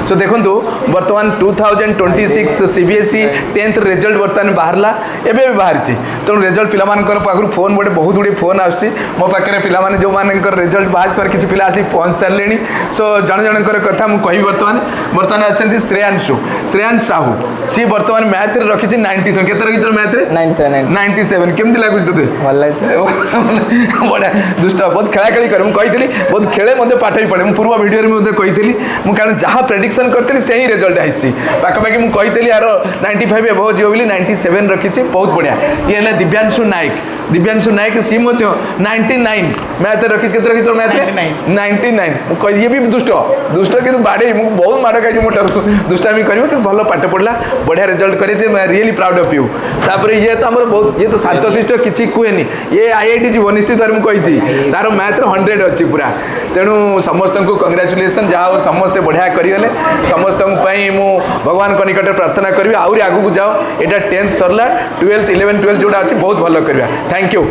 सो देखो बर्तमान 2026 CBSE 10th result बर्तमान बाहरला एबे बाहर तेणु रिजल्ट पिलामानकर पाखरु फोन गोटे बहुत गुड़ी फोन आसुची मो पाखे पिलामाने जो मानकर रिजल्ट बाहर किसी पिला आसी पहुँच सारे सो जन जनकर कथा मुझे कहि बर्तमान अच्छा श्रेयांश साहू सी बर्तमान मैथ रखी 97 केते रखी मैथ रे 97 केमती लागुच तोते भल लागे बड़ा दुष्ट बहुत खेला खेली कर मुझे बहुत खेले मत पाठ भी पढ़े मुझे पूर्व भिडियो कही कारण जहाँ प्रेडिक्शन करी से ही रिजल्ट आई पाखापाखि मुझे यार 95 एबव जीव बोली 97 रखी बहुत बढ़िया ये है दिव्यांशु नायक सी 99 मैथ रखी के रखी तो मैथ 99 ये भी दुष्ट कि बाड़े मुझे बहुत माड़ खाई मोटर दुष्टामी कर भल पाठ पढ़ला बढ़िया रिजल्ट कर रियली प्राउड ऑफ यू तापर ये तो आम बहुत ये तो शांतशिष्ट किसी कहे ये आईआईटी जीव निश्चित भाव मुझे तार मैथ 100 अच्छी पूरा तेणु समस्त को कंग्राचुलेसन जहाँ समस्ते बढ़िया करें समस्त भगवान निकट प्रार्थना करी आहरी आगू जाओ यहाँ 10th सरला 12th 11th 12th जोड़ा अच्छी बहुत भल करवा थैंक यू।